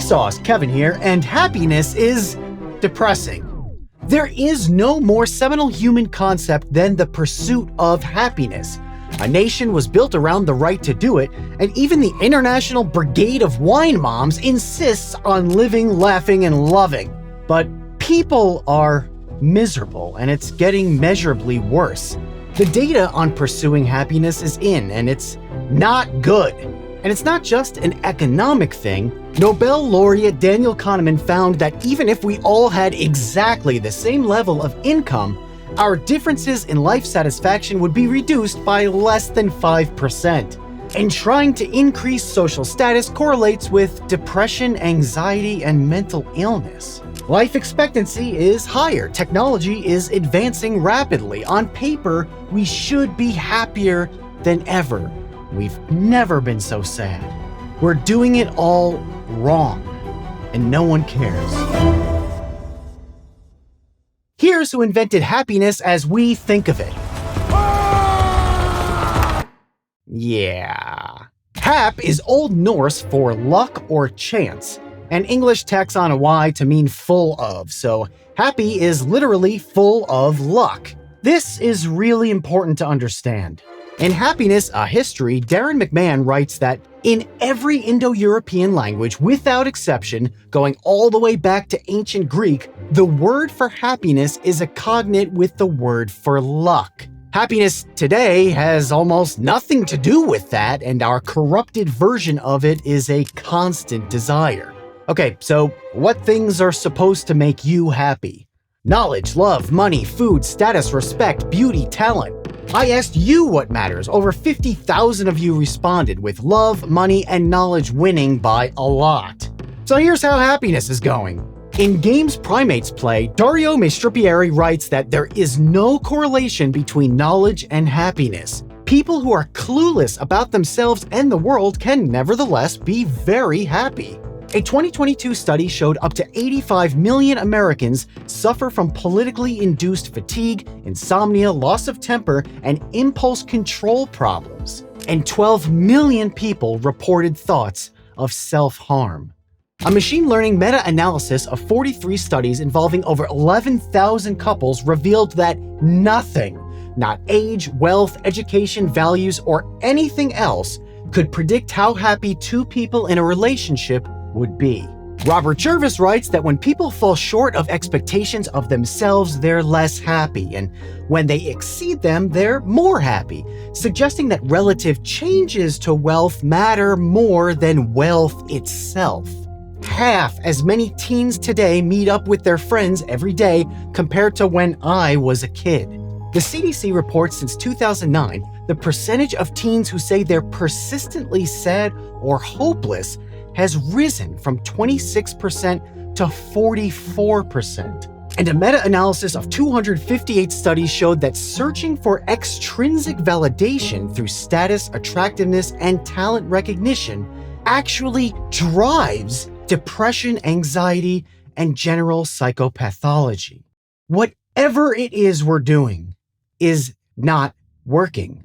vsauce, Kevin here, and happiness is depressing. There is no more seminal human concept than the pursuit of happiness. A nation was built around the right to do it, and even the International Brigade of Wine Moms insists on living, laughing, and loving. But people are miserable, and it's getting measurably worse. The data on pursuing happiness is in, and it's not good. And it's not just an economic thing. Nobel laureate Daniel Kahneman found that even if we all had exactly the same level of income, our differences in life satisfaction would be reduced by less than 5%. And trying to increase social status correlates with depression, anxiety, and mental illness. Life expectancy is higher. Technology is advancing rapidly. On paper, we should be happier than ever. We've never been so sad. We're doing it all wrong, and no one cares. Here's who invented happiness as we think of it. Yeah. Hap is Old Norse for luck or chance, and English tacks on a Y to mean full of, so happy is literally full of luck. This is really important to understand. In Happiness, a History, Darren McMahon writes that in every Indo-European language, without exception, going all the way back to ancient Greek, the word for happiness is a cognate with the word for luck. Happiness today has almost nothing to do with that, and our corrupted version of it is a constant desire. Okay, so what things are supposed to make you happy? Knowledge, love, money, food, status, respect, beauty, talent. I asked you what matters. Over 50,000 of you responded, with love, money, and knowledge winning by a lot. So here's how happiness is going. In Games Primates Play, Dario Maestripieri writes that there is no correlation between knowledge and happiness. People who are clueless about themselves and the world can nevertheless be very happy. A 2022 study showed up to 85 million Americans suffer from politically induced fatigue, insomnia, loss of temper, and impulse control problems. And 12 million people reported thoughts of self-harm. A machine learning meta-analysis of 43 studies involving over 11,000 couples revealed that nothing, not age, wealth, education, values, or anything else, could predict how happy two people in a relationship would be. Robert Jervis writes that when people fall short of expectations of themselves, they're less happy, and when they exceed them, they're more happy, suggesting that relative changes to wealth matter more than wealth itself. Half as many teens today meet up with their friends every day compared to when I was a kid. The CDC reports since 2009, the percentage of teens who say they're persistently sad or hopeless has risen from 26% to 44%. And a meta-analysis of 258 studies showed that searching for extrinsic validation through status, attractiveness, and talent recognition actually drives depression, anxiety, and general psychopathology. Whatever it is we're doing is not working.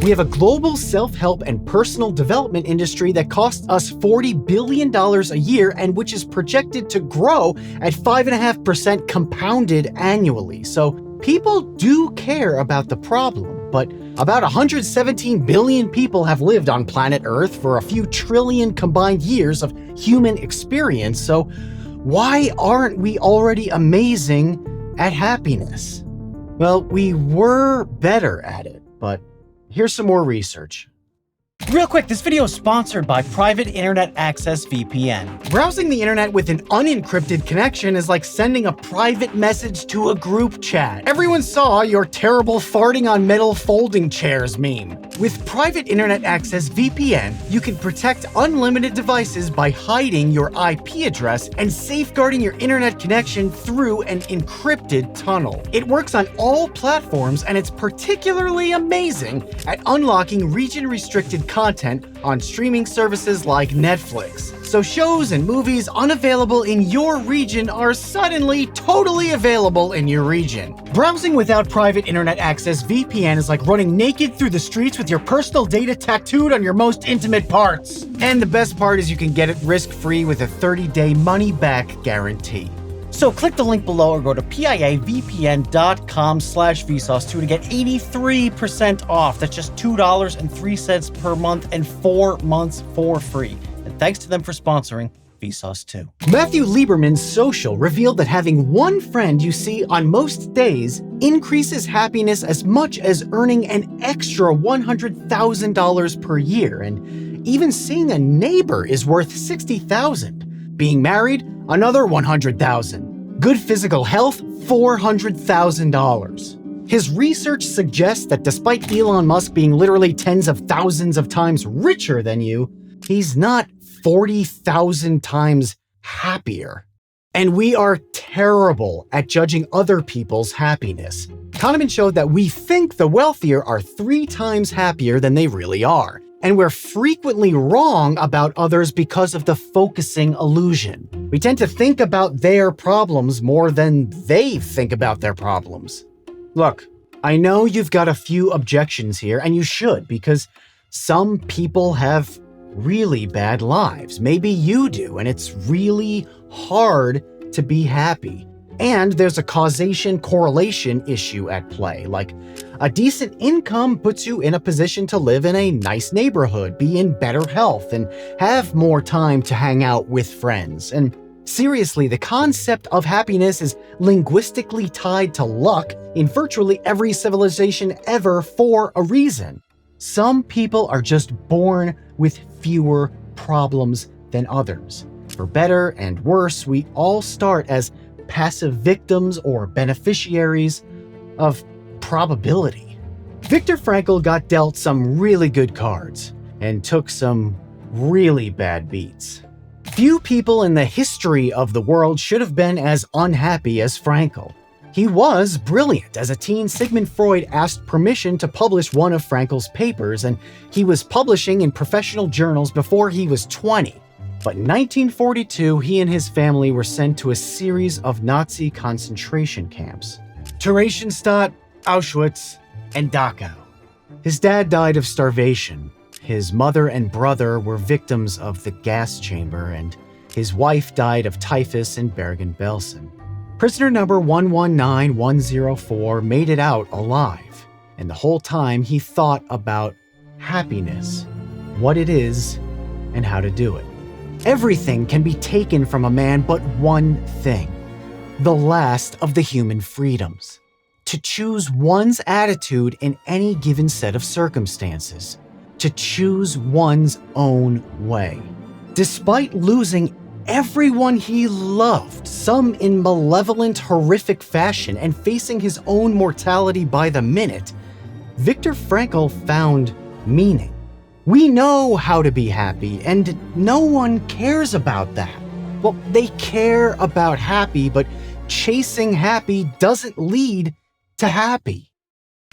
We have a global self-help and personal development industry that costs us $40 billion a year and which is projected to grow at 5.5% compounded annually. So people do care about the problem, but about 117 billion people have lived on planet Earth for a few trillion combined years of human experience. So why aren't we already amazing at happiness? Well, we were better at it, but here's some more research. Real quick, this video is sponsored by Private Internet Access VPN. Browsing the internet with an unencrypted connection is like sending a private message to a group chat. Everyone saw your terrible farting on metal folding chairs meme. With Private Internet Access VPN, you can protect unlimited devices by hiding your IP address and safeguarding your internet connection through an encrypted tunnel. It works on all platforms, and it's particularly amazing at unlocking region-restricted content on streaming services like Netflix. So shows and movies unavailable in your region are suddenly totally available in your region. Browsing without private internet access VPN is like running naked through the streets with your personal data tattooed on your most intimate parts. And the best part is you can get it risk-free with a 30-day money-back guarantee. So click the link below or go to piavpn.com/vsauce2 to get 83% off. That's just $2.03 per month and 4 months for free. And thanks to them for sponsoring Vsauce 2. Matthew Lieberman's social revealed that having one friend you see on most days increases happiness as much as earning an extra $100,000 per year. And even seeing a neighbor is worth $60,000. Being married, another $100,000. Good physical health, $400,000. His research suggests that despite Elon Musk being literally tens of thousands of times richer than you, he's not 40,000 times happier. And we are terrible at judging other people's happiness. Kahneman showed that we think the wealthier are 3 times happier than they really are. And we're frequently wrong about others because of the focusing illusion. We tend to think about their problems more than they think about their problems. Look, I know you've got a few objections here, and you should, because some people have really bad lives. Maybe you do, and it's really hard to be happy. And there's a causation-correlation issue at play, like a decent income puts you in a position to live in a nice neighborhood, be in better health, and have more time to hang out with friends. And seriously, the concept of happiness is linguistically tied to luck in virtually every civilization ever for a reason. Some people are just born with fewer problems than others. For better and worse, we all start as passive victims or beneficiaries of probability. Viktor Frankl got dealt some really good cards and took some really bad beats. Few people in the history of the world should have been as unhappy as Frankl. He was brilliant. As a teen, Sigmund Freud asked permission to publish one of Frankl's papers, and he was publishing in professional journals before he was 20. But in 1942, he and his family were sent to a series of Nazi concentration camps: Theresienstadt, Auschwitz, and Dachau. His dad died of starvation. His mother and brother were victims of the gas chamber, and his wife died of typhus in Bergen-Belsen. Prisoner number 119104 made it out alive, and the whole time he thought about happiness, what it is, and how to do it. Everything can be taken from a man but one thing: the last of the human freedoms. To choose one's attitude in any given set of circumstances. To choose one's own way. Despite losing everyone he loved, some in malevolent, horrific fashion, and facing his own mortality by the minute, Viktor Frankl found meaning. We know how to be happy, and no one cares about that. Well, they care about happy, but chasing happy doesn't lead to happy.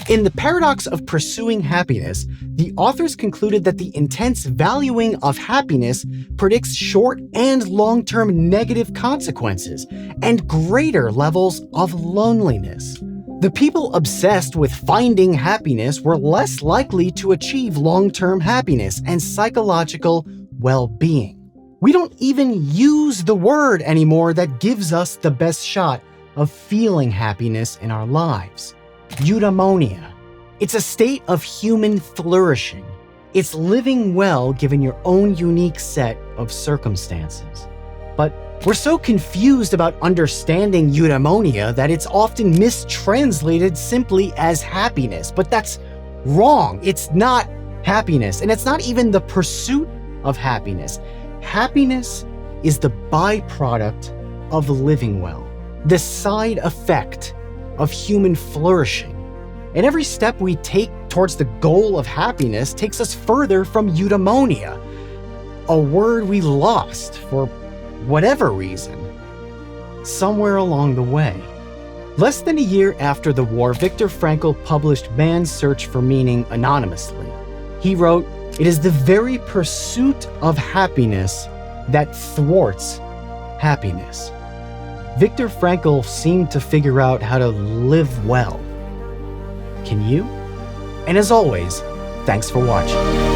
In The Paradox of Pursuing Happiness, the authors concluded that the intense valuing of happiness predicts short and long-term negative consequences and greater levels of loneliness. The people obsessed with finding happiness were less likely to achieve long-term happiness and psychological well-being. We don't even use the word anymore that gives us the best shot of feeling happiness in our lives. Eudaimonia. It's a state of human flourishing. It's living well given your own unique set of circumstances. But we're so confused about understanding eudaimonia that it's often mistranslated simply as happiness. But that's wrong. It's not happiness, and it's not even the pursuit of happiness. Happiness is the byproduct of living well, the side effect of human flourishing. And every step we take towards the goal of happiness takes us further from eudaimonia, a word we lost for whatever reason, somewhere along the way. Less than a year after the war, Viktor Frankl published Man's Search for Meaning anonymously. He wrote, "It is the very pursuit of happiness that thwarts happiness. Viktor Frankl seemed to figure out how to live well. Can you? And as always, thanks for watching.